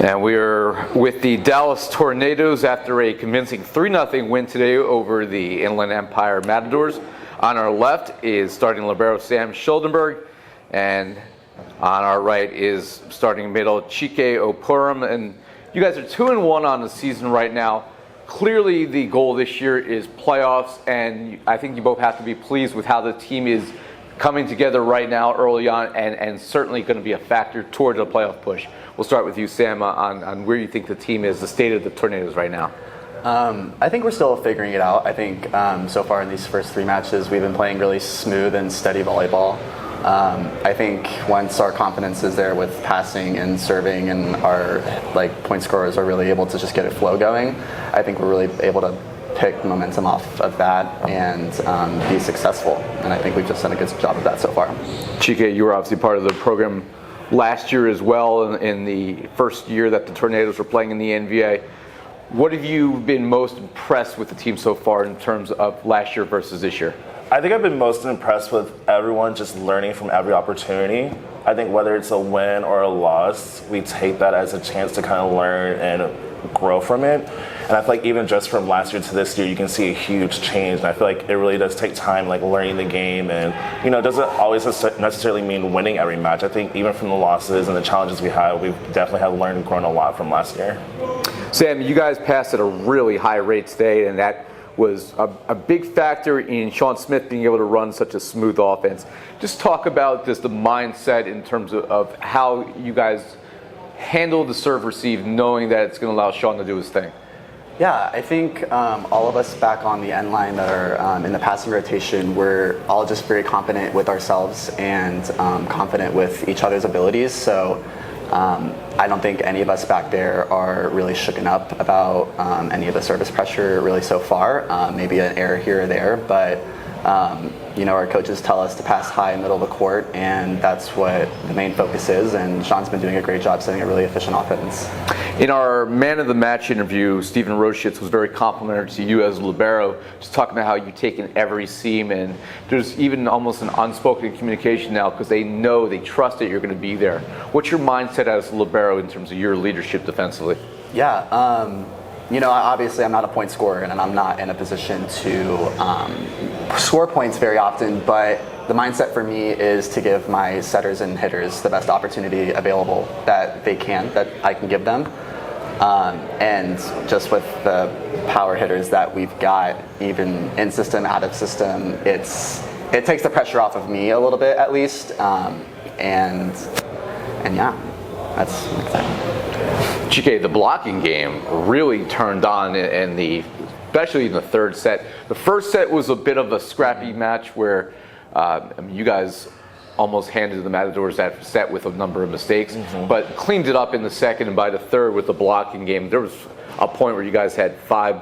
And we are with the Dallas Tornadoes after a convincing 3-0 win today over the Inland Empire Matadors. On our left is starting libero Sam Schuldenberg, and on our right is starting middle Chike Opurum. And you guys are 2-1 on the season right now. Clearly the goal this year is playoffs, and I think you both have to be pleased with how the team is coming together right now early on, and certainly going to be a factor towards a playoff push. We'll start with you, Sam, on where you think the team is, the state of the Tornadoes right now. I think we're still figuring it out. I think so far in these first 3 matches, we've been playing really smooth and steady volleyball. I think once our confidence is there with passing and serving, and our point scorers are really able to just get a flow going, I think we're really able to pick momentum off of that and be successful. And I think we've just done a good job of that so far. Chike, you were obviously part of the program last year as well, in the first year that the Tornadoes were playing in the NVA. What have you been most impressed with the team so far in terms of last year versus this year? I think I've been most impressed with everyone just learning from every opportunity. I think whether it's a win or a loss, we take that as a chance to kind of learn and grow from it. And I feel like even just from last year to this year, you can see a huge change. And I feel like it really does take time, learning the game. And, it doesn't always necessarily mean winning every match. I think even from the losses and the challenges we had, we've definitely have learned and grown a lot from last year. Sam, you guys passed at a really high rate today, and that was a big factor in Sean Smith being able to run such a smooth offense. Just talk about the mindset in terms of how you guys handle the serve receive, knowing that it's going to allow Sean to do his thing. Yeah, I think all of us back on the end line that are in the passing rotation, we're all just very confident with ourselves and confident with each other's abilities. So I don't think any of us back there are really shooken up about any of the service pressure really so far. Maybe an error here or there, but our coaches tell us to pass high in the middle of the court, and that's what the main focus is. And Sean's been doing a great job setting a really efficient offense. In our man of the match interview, Stephen Roshitz was very complimentary to you as libero, just talking about how you've taken every seam, and there's even almost an unspoken communication now because they know, they trust that you're going to be there. What's your mindset as libero in terms of your leadership defensively? Yeah, obviously I'm not a point scorer, and I'm not in a position to score points very often, but the mindset for me is to give my setters and hitters the best opportunity available that I can give them. And just with the power hitters that we've got, even in system, out of system, it takes the pressure off of me a little bit at least. And yeah, that's exciting. Chike, the blocking game really turned on especially in the third set. The first set was a bit of a scrappy match where you guys almost handed the Matadors that set with a number of mistakes, but cleaned it up in the second, and by the third with the blocking game, there was a point where you guys had 5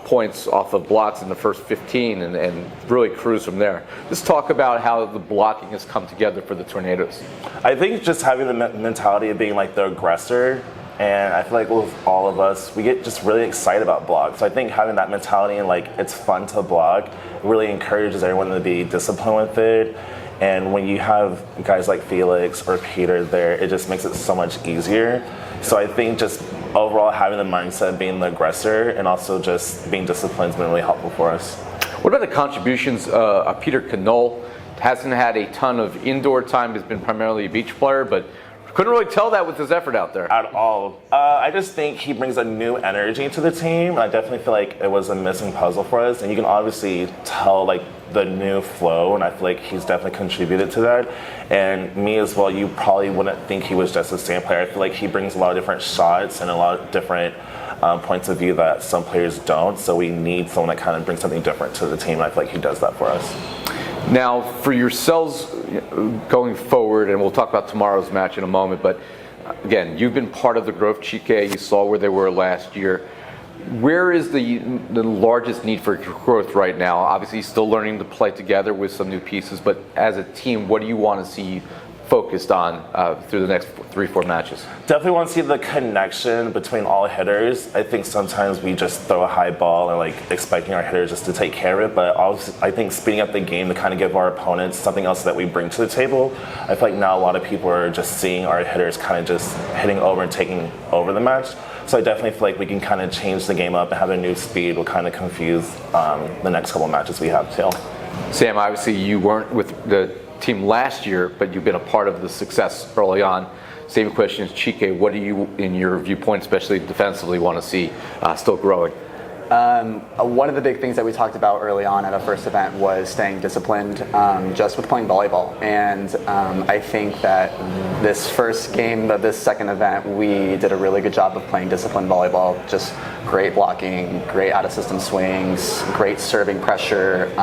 points off of blocks in the first 15 and really cruised from there. Just talk about how the blocking has come together for the Tornadoes. I think just having the mentality of being the aggressor, and I feel like with all of us, we get just really excited about blocks. So I think having that mentality and it's fun to block really encourages everyone to be disciplined with it. And when you have guys like Felix or Peter there, it just makes it so much easier. So I think just overall having the mindset of being the aggressor and also just being disciplined has been really helpful for us. What about the contributions of Peter Knoll? Hasn't had a ton of indoor time, has been primarily a beach player, but couldn't really tell that with his effort out there. At all. I just think he brings a new energy to the team. I definitely feel like it was a missing puzzle for us, and you can obviously tell the new flow, and I feel like he's definitely contributed to that. And me as well, you probably wouldn't think he was just the same player. I feel like he brings a lot of different shots and a lot of different points of view that some players don't, so we need someone that kind of brings something different to the team, and I feel like he does that for us. Now, for yourselves going forward, and we'll talk about tomorrow's match in a moment, but again, you've been part of the growth, Chike. You saw where they were last year. Where is the largest need for growth right now? Obviously, still learning to play together with some new pieces, but as a team, what do you want to see focused on through the next 3-4 matches? Definitely want to see the connection between all hitters. I think sometimes we just throw a high ball and like expecting our hitters just to take care of it, but also I think speeding up the game to kind of give our opponents something else that we bring to the table. I feel like now a lot of people are just seeing our hitters kind of just hitting over and taking over the match. So I definitely feel like we can kind of change the game up and have a new speed will kind of confuse the next couple matches we have too. Sam, obviously you weren't with the team last year, but you've been a part of the success early on. Same question as Chike. What do you, in your viewpoint, especially defensively, want to see still growing? One of the big things that we talked about early on at our first event was staying disciplined just with playing volleyball. And I think that this first game of this second event, we did a really good job of playing disciplined volleyball. Just great blocking, great out-of-system swings, great serving pressure.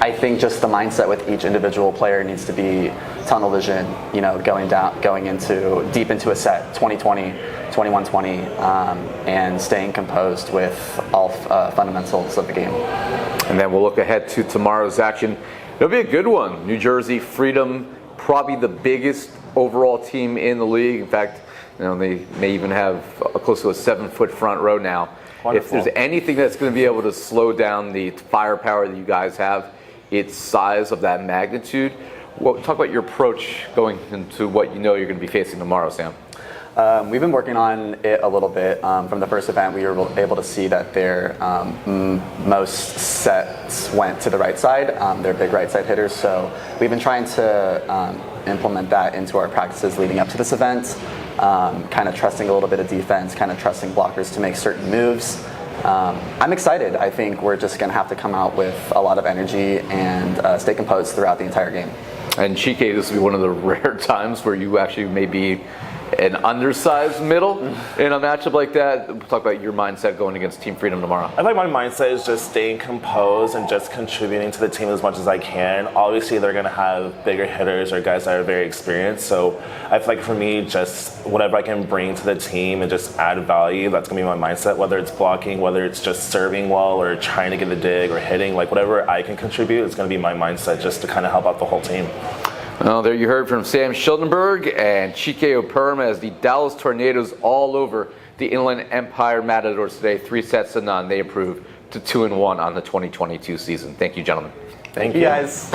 I think just the mindset with each individual player needs to be tunnel vision, going into deep into a set, 20-20, 21-20, and staying composed with all fundamentals of the game. And then we'll look ahead to tomorrow's action. It'll be a good one. New Jersey Freedom, probably the biggest overall team in the league. In fact, they may even have close to a 7-foot front row now. Wonderful. If there's anything that's going to be able to slow down the firepower that you guys have, it's size of that magnitude. Well, talk about your approach going into what you're going to be facing tomorrow, Sam. We've been working on it a little bit. From the first event, we were able to see that their most sets went to the right side. They're big right side hitters, so we've been trying to implement that into our practices leading up to this event. Kind of trusting a little bit of defense, kind of trusting blockers to make certain moves. I'm excited. I think we're just going to have to come out with a lot of energy and stay composed throughout the entire game. And Chike, this will be one of the rare times where you actually may be an undersized middle in a matchup like that. We'll talk about your mindset going against Team Freedom tomorrow. I think my mindset is just staying composed and just contributing to the team as much as I can. Obviously, they're going to have bigger hitters or guys that are very experienced. So I feel like for me, just whatever I can bring to the team and just add value, that's going to be my mindset, whether it's blocking, whether it's just serving well or trying to get a dig or hitting, like whatever I can contribute, it's going to be my mindset just to kind of help out the whole team. Well, there you heard from Sam Schildenberg and Chike Operma as the Dallas Tornadoes all over the Inland Empire Matadors today, 3-0. They improved to 2-1 on the 2022 season. Thank you, gentlemen. Thank you, guys.